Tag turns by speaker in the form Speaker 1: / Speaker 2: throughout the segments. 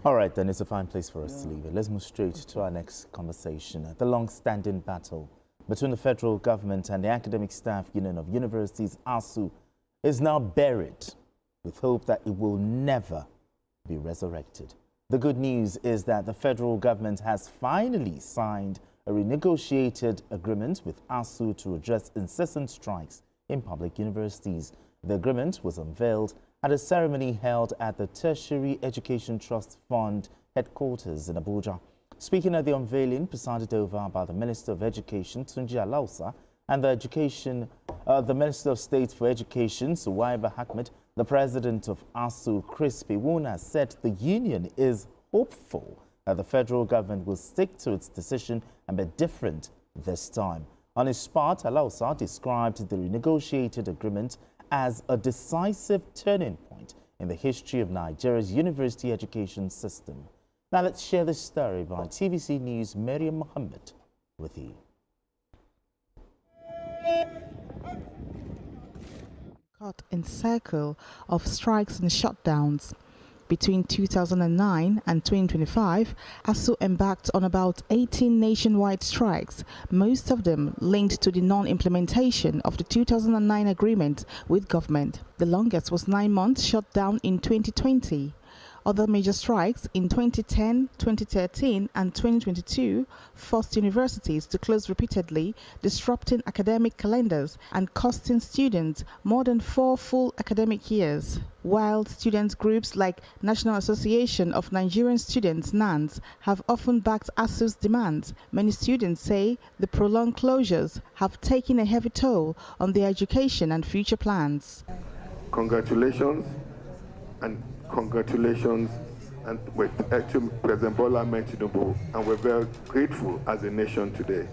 Speaker 1: All right, then it's a fine place for us to leave it. Let's move straight to our next conversation. The long-standing battle between the federal government and the Academic Staff Union of Universities, ASUU, is now buried with hope that it will never be resurrected. The good news is that the federal government has finally signed a renegotiated agreement with ASUU to address incessant strikes in public universities. The agreement was unveiled at a ceremony held at the Tertiary Education Trust Fund headquarters in Abuja. Speaking at the unveiling, presided over by the Minister of Education, Tunji Alausa, and the Minister of State for Education, Suwaiba Ahmed, the President of ASUU, Chris Piwuna, said the union is hopeful that the federal government will stick to its decision and be different this time. On his part, Alausa described the renegotiated agreement as a decisive turning point in the history of Nigeria's university education system. Now let's share this story by TVC News' Miriam Mohammed with you.
Speaker 2: Caught in cycle of strikes and shutdowns. Between 2009 and 2025, ASUU embarked on about 18 nationwide strikes, most of them linked to the non-implementation of the 2009 agreement with government. The longest was 9 months shut down in 2020. Other major strikes in 2010, 2013 and 2022 forced universities to close repeatedly, disrupting academic calendars and costing students more than 4 full academic years. While student groups like National Association of Nigerian Students (NANS) have often backed ASUU's demands, many students say the prolonged closures have taken a heavy toll on their education and future plans.
Speaker 3: Congratulations and with President Bola Ahmed Tinubu, and we're very grateful as a nation today.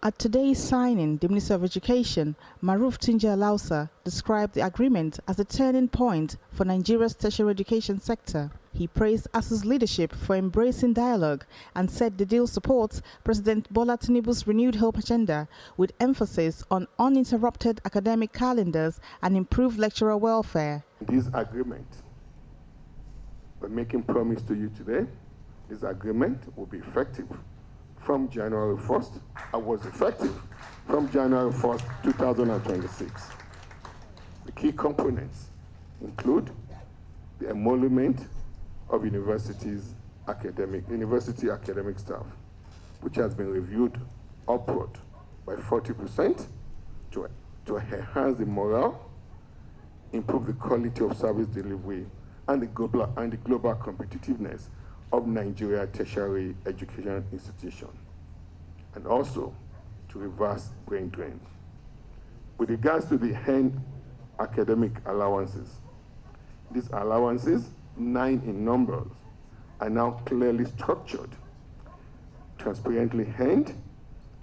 Speaker 2: At today's signing, the Minister of Education, Maruf Tunji Alausa, described the agreement as a turning point for Nigeria's tertiary education sector. He praised ASUU's leadership for embracing dialogue and said the deal supports President Bola Tinubu's renewed hope agenda with emphasis on uninterrupted academic calendars and improved lecturer welfare.
Speaker 3: This agreement, we're making promise to you today, this agreement will be effective from January 1st. I was effective from January 1st, 2026. The key components include the emolument of university academic staff, which has been reviewed upward by 40% to enhance the morale, improve the quality of service delivery, and the global competitiveness of Nigeria tertiary education institution, and also to reverse brain drain. With regards to the hand academic allowances, these allowances, 9 in numbers, are now clearly structured, transparently hand,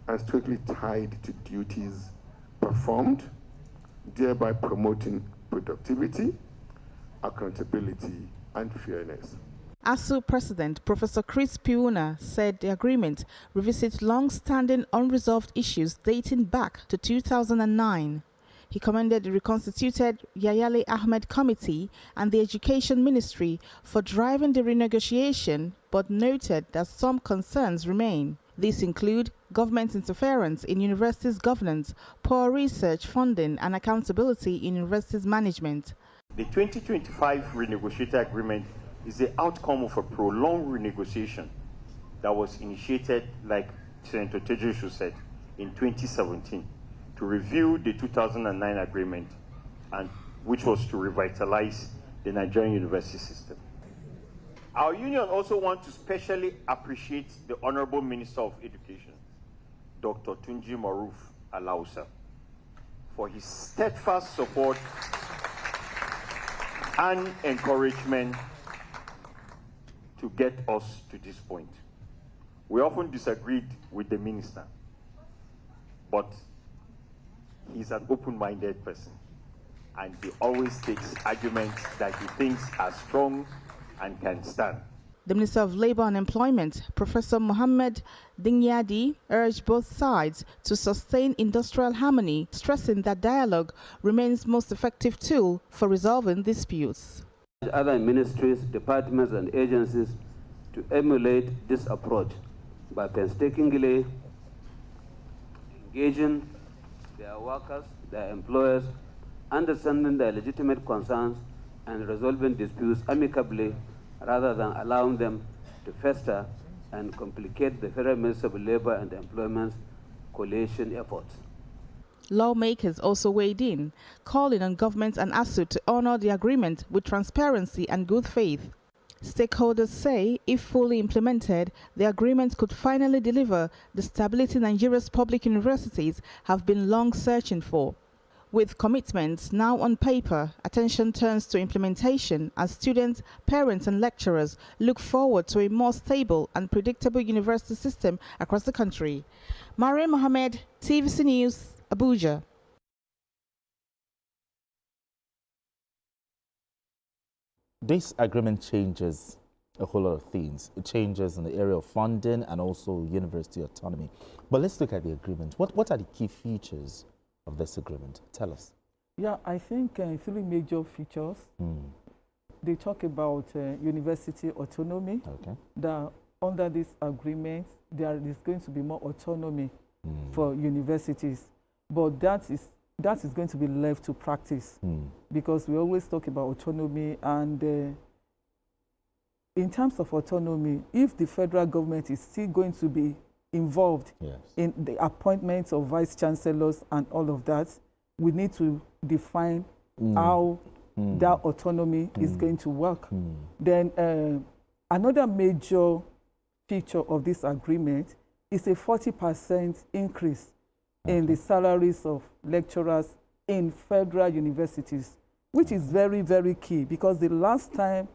Speaker 3: and strictly tied to duties performed, thereby promoting productivity, accountability, and fairness.
Speaker 2: ASUU President Professor Chris Piwuna said the agreement revisits long-standing unresolved issues dating back to 2009. He commended the reconstituted Yayale Ahmed Committee and the Education Ministry for driving the renegotiation, but noted that some concerns remain. These include government interference in universities' governance, poor research funding, and accountability in universities' management.
Speaker 4: The 2025 renegotiated agreement is the outcome of a prolonged renegotiation that was initiated, like Senator Tejusu said, in 2017 to review the 2009 agreement, and which was to revitalize the Nigerian university system. Our union also wants to specially appreciate the Honorable Minister of Education, Dr. Tunji Maruf Alausa, for his steadfast support and encouragement to get us to this point. We often disagreed with the minister, but he's an open-minded person, and he always takes arguments that he thinks are strong and can stand.
Speaker 2: The Minister of Labour and Employment, Professor Mohammed Dingyadi, urged both sides to sustain industrial harmony, stressing that dialogue remains most effective tool for resolving disputes.
Speaker 5: Other ministries, departments and agencies to emulate this approach by painstakingly engaging their workers, their employers, understanding their legitimate concerns and resolving disputes amicably rather than allowing them to fester and complicate the Federal Ministry of Labour and Employment's coalition efforts.
Speaker 2: Lawmakers also weighed in, calling on government and ASUU to honor the agreement with transparency and good faith. Stakeholders say if fully implemented, the agreement could finally deliver the stability Nigeria's public universities have been long searching for. With commitments now on paper, attention turns to implementation as students, parents and lecturers look forward to a more stable and predictable university system across the country. Mariam Mohammed, TVC News, Abuja.
Speaker 1: This agreement changes a whole lot of things. It changes in the area of funding and also university autonomy. But let's look at the agreement. What are the key features of this agreement? Tell us.
Speaker 6: Yeah, I think three major features. They talk about university autonomy.
Speaker 1: Okay.
Speaker 6: That under this agreement, there is going to be more autonomy for universities. But that is going to be left to practice because we always talk about autonomy. And in terms of autonomy, if the federal government is still going to be involved in the appointments of vice chancellors and all of that, we need to define how that autonomy is going to work. Then another major feature of this agreement is a 40% increase in the salaries of lecturers in federal universities, which is very, very key because the last time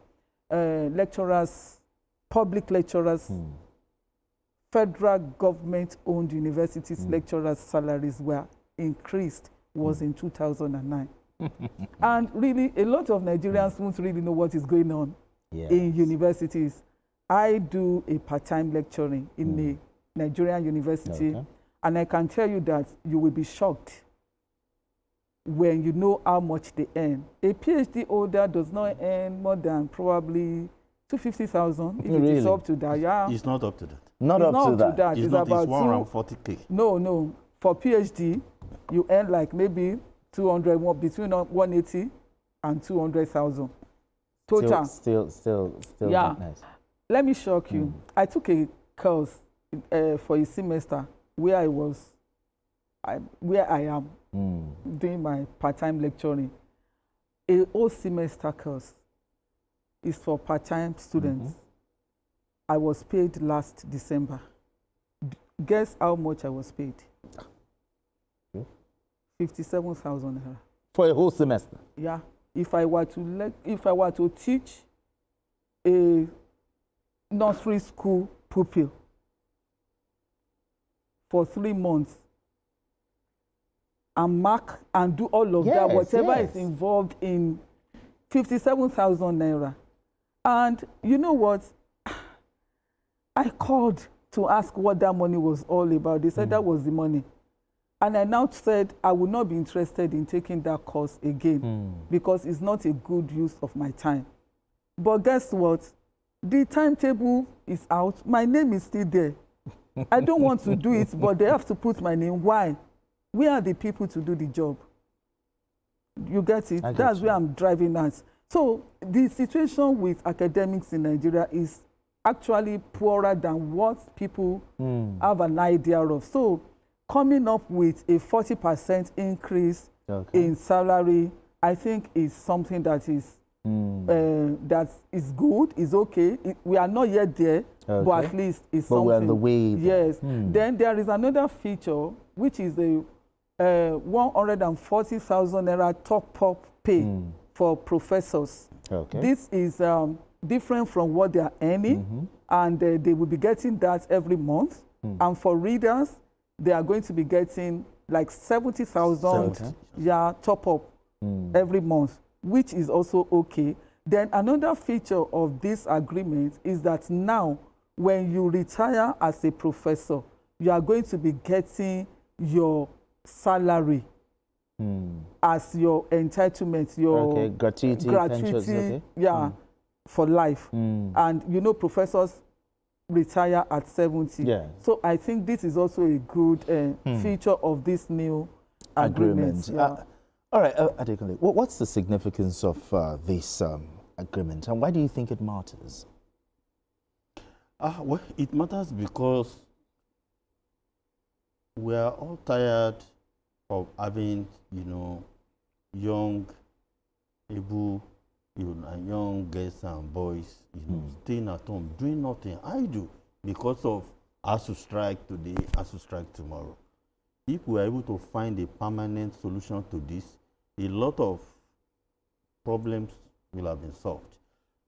Speaker 6: public lecturers, federal government-owned universities lecturers' salaries were increased was in 2009. And really, a lot of Nigerians won't really know what is going on in universities. I do a part-time lecturing in a Nigerian university, and I can tell you that you will be shocked when you know how much they earn. A PhD holder does not earn more than probably 250,000 if it is up to that. Yeah,
Speaker 7: it's not up to that.
Speaker 1: Not up to that.
Speaker 7: It's about 140K.
Speaker 6: No. For PhD, you earn like maybe 200, between 180 and 200,000 total.
Speaker 1: Still
Speaker 6: yeah.
Speaker 1: Nice.
Speaker 6: Let me shock you. I took a course for a semester where I am doing my part-time lecturing. A whole semester course is for part-time students. I was paid last December. Guess how much I was paid? 57,000 naira.
Speaker 1: For a whole semester?
Speaker 6: Yeah. If I were to teach a nursery school pupil for 3 months and mark and do all of that, whatever is involved in 57,000 naira. And you know what? I called to ask what that money was all about. They said that was the money. And I now said I would not be interested in taking that course again because it's not a good use of my time. But guess what? The timetable is out. My name is still there. I don't want to do it, but they have to put my name. Why? We are the people to do the job. You get it? That's where I'm driving at. So the situation with academics in Nigeria is actually poorer than what people have an idea of. So coming up with a 40% increase in salary, I think is something that is good, is okay. We are not yet there, but at least it's something. But
Speaker 1: we're on the way.
Speaker 6: Yes. Then there is another feature, which is a 140,000 naira top-up pay for professors. This is different from what they are earning, and they will be getting that every month. And for readers, they are going to be getting like 70,000 top up every month, which is also okay. Then another feature of this agreement is that now, when you retire as a professor, you are going to be getting your salary as your entitlement, your
Speaker 1: gratuity, pensions, okay.
Speaker 6: For life. And you know, professors retire at 70.
Speaker 1: Yeah.
Speaker 6: So I think this is also a good feature of this new agreement.
Speaker 1: All right, Adekunle, what's the significance of this agreement, and why do you think it matters?
Speaker 7: Well, it matters because we are all tired of having, young, able, young girls and boys, staying at home, doing nothing. I do because of ASUU strike today, ASUU strike tomorrow. If we are able to find a permanent solution to this, a lot of problems will have been solved.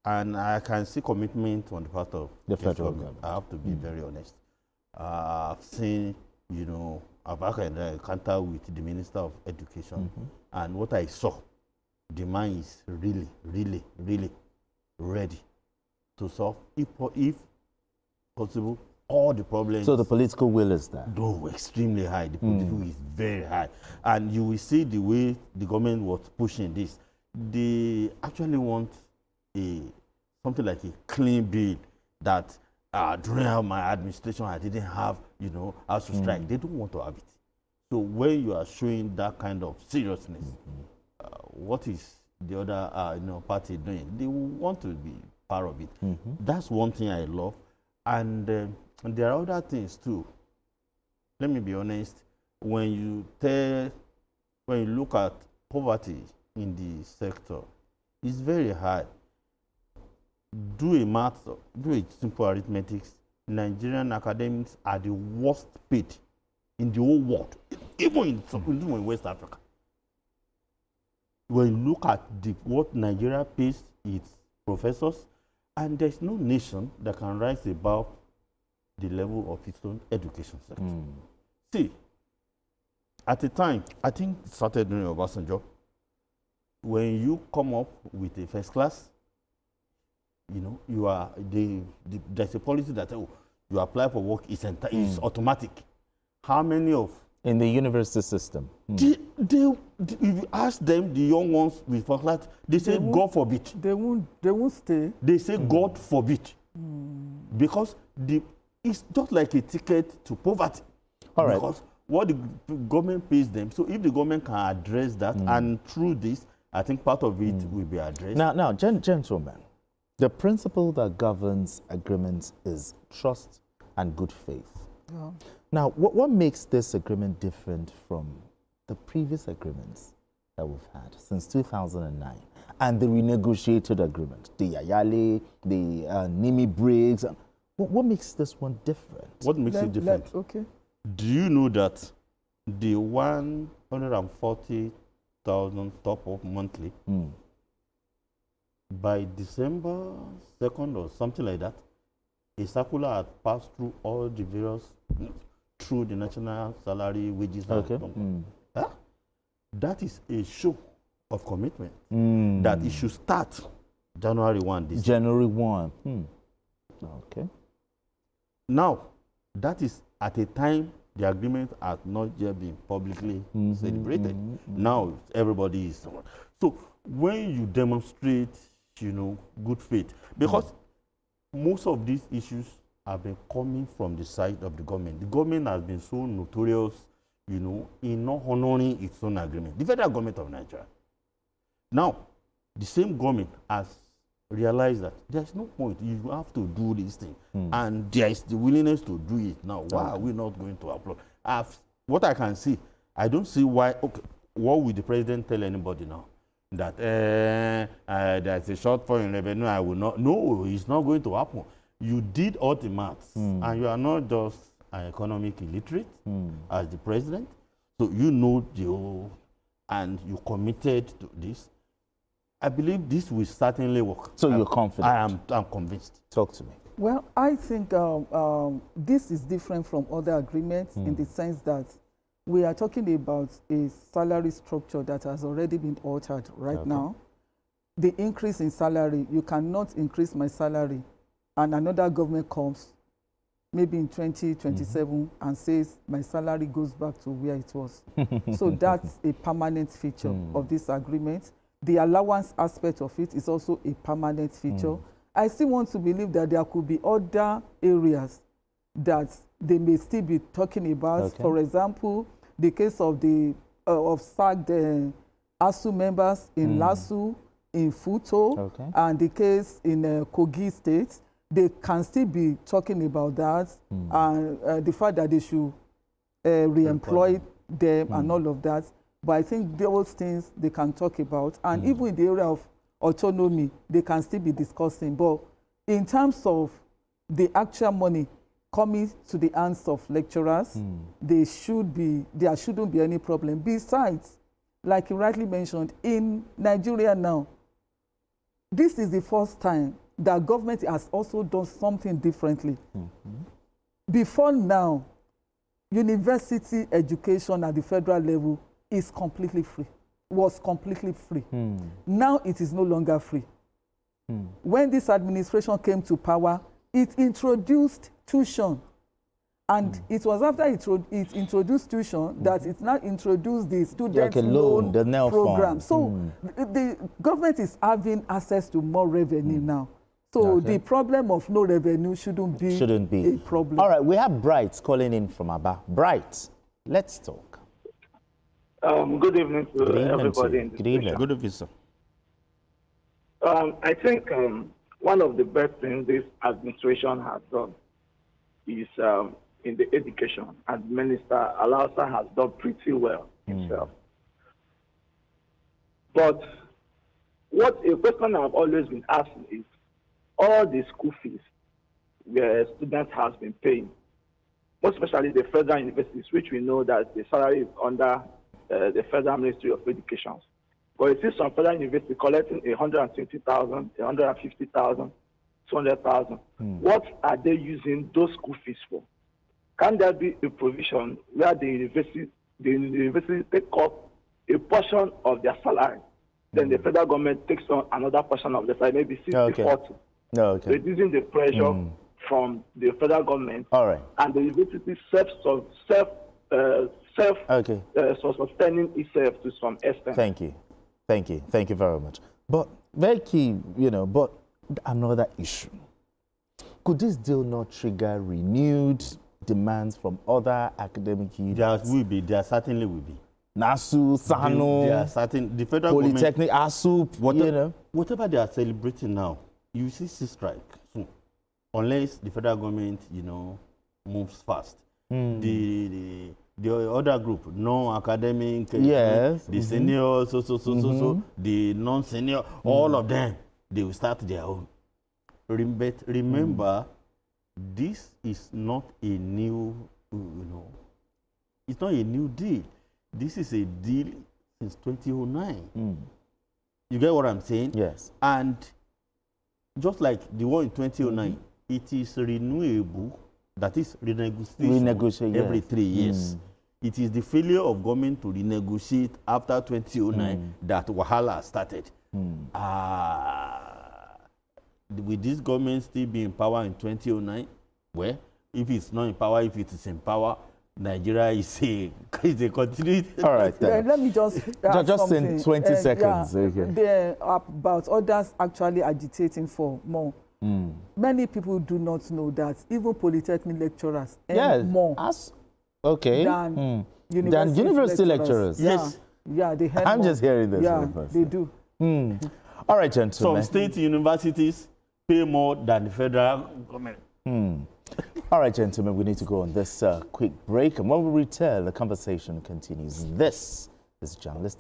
Speaker 7: And I can see commitment on the part of
Speaker 1: the federal government.
Speaker 7: I have to be very honest. I've seen, I've had an encounter with the Minister of Education, and what I saw, the man is really, really, really ready to solve, if possible, all the problems.
Speaker 1: So the political will is there?
Speaker 7: No, extremely high. The political will is very high. And you will see the way the government was pushing this. They actually want something like a clean bill that during my administration I didn't have, ASUU strike. They don't want to have it. So when you are showing that kind of seriousness, what is the other party doing? They want to be part of it. That's one thing I love. And there are other things too. Let me be honest. When you look at poverty in the sector, it's very high. Do a simple arithmetic. Nigerian academics are the worst paid in the whole world, even in West Africa. When you look at what Nigeria pays its professors, and there's no nation that can rise above the level of its own education sector. See, at the time, I think it started during Obasanjo, when you come up with a first class, there's a policy that you apply for work is automatic. How many of
Speaker 1: in the university system?
Speaker 7: If you ask them, the young ones with first class, they say God forbid.
Speaker 6: They won't stay.
Speaker 7: They say God forbid, because it's just like a ticket to poverty.
Speaker 1: All right.
Speaker 7: Because what the government pays them. So if the government can address that, and through this, I think part of it will be addressed.
Speaker 1: Now, gentlemen, the principle that governs agreements is trust and good faith.
Speaker 6: Yeah.
Speaker 1: Now, what makes this agreement different from the previous agreements that we've had since 2009 and the renegotiated agreement, the Ayale, the Nimi Briggs? What makes this one different?
Speaker 7: What makes it different?
Speaker 6: Okay.
Speaker 7: Do you know that the 140,000 top-up monthly, by December 2nd or something like that, a circular had passed through all the various, through the national salary, wages, and that is a show of commitment that it should start January 1 this year.
Speaker 1: January 1. Okay.
Speaker 7: Now, that is at a time the agreement has not yet been publicly celebrated. Now, everybody is. So, when you demonstrate, good faith, because most of these issues have been coming from the side of the government. The government has been so notorious, in not honoring its own agreement. The federal government of Nigeria. Now, the same government has realized that there's no point. You have to do this thing. And there is the willingness to do it. Now, why are we not going to applaud? What I can see, I don't see why. Okay, what will the president tell anybody now? That there's a shortfall in revenue, I will not. No, it's not going to happen. You did all the maths, and you are not just an economic illiterate as the president. So you know the whole, and you committed to this. I believe this will certainly work.
Speaker 1: So you're confident?
Speaker 7: I'm convinced.
Speaker 1: Talk to me.
Speaker 6: Well, I think this is different from other agreements in the sense that we are talking about a salary structure that has already been altered right now. the increase in salary, you cannot increase my salary, and another government comes maybe in 2027 and says my salary goes back to where it was. So that's a permanent feature of this agreement. The allowance aspect of it is also a permanent feature. I still want to believe that there could be other areas that they may still be talking about. Okay. For example, the case of the sacked ASUU members in LASU, in Futo, and the case in Kogi State. They can still be talking about that and the fact that they should re-employ them and all of that. But I think those things they can talk about. And even in the area of autonomy, they can still be discussing. But in terms of the actual money coming to the hands of lecturers, there shouldn't be any problem. Besides, like you rightly mentioned, in Nigeria now, this is the first time that government has also done something differently. Before now, university education at the federal level is completely free, was completely free. Now it is no longer free. When this administration came to power, it introduced tuition. And it was after it introduced tuition that it now introduced the student loan program. So the government is having access to more revenue now. So the problem of no revenue shouldn't be a problem.
Speaker 1: All right, we have Bright calling in from Aba. Bright, let's talk.
Speaker 8: Good evening to everybody.
Speaker 1: Good evening.
Speaker 7: Good evening, sir.
Speaker 8: I think one of the best things this administration has done is in the education, and Minister Alausa has done pretty well himself. But a question I've always been asking is, all the school fees where students have been paying, most especially the federal universities, which we know that the salary is under the Federal Ministry of Education. But you see some federal universities collecting 120,000, 150,000, 200,000. What are they using those school fees for? Can there be a provision where the university take up a portion of their salary, then the federal government takes on another portion of the salary, maybe 60-40? Reducing the pressure from the federal government, and the university sustaining itself to some extent.
Speaker 1: Thank you very much. But very key, but another issue. Could this deal not trigger renewed demands from other academic unions?
Speaker 7: There certainly will be.
Speaker 1: NASU, SANO,
Speaker 7: the federal
Speaker 1: Polytechnic, ASUU,
Speaker 7: whatever they are celebrating now, you see strike soon, unless the federal government, moves fast. The other group, non-academic, the senior, the non-senior, all of them, they will start their own. But remember, this is not a new, it's not a new deal. This is a deal since 2009. You get what I'm saying?
Speaker 1: Yes.
Speaker 7: And just like the one in 2009, it is renewable, that is renegotiation every 3 years. It is the failure of government to renegotiate after 2009 that Wahala started. With this government still be in power in 2009, well, if it's not in power, if it is in power, Nigeria is a continuity.
Speaker 1: All right, then.
Speaker 6: Let me just
Speaker 1: in 20 seconds.
Speaker 6: There are about others actually agitating for more. Many people do not know that even polytechnic lecturers earn more than
Speaker 1: university lecturers.
Speaker 6: Yes. Yeah, they earn
Speaker 1: I'm
Speaker 6: more.
Speaker 1: just hearing this.
Speaker 6: Yeah, they do.
Speaker 1: All right, gentlemen.
Speaker 7: Some state universities pay more than the federal government.
Speaker 1: All right, gentlemen, we need to go on this quick break. And when we return, the conversation continues. This is Journalist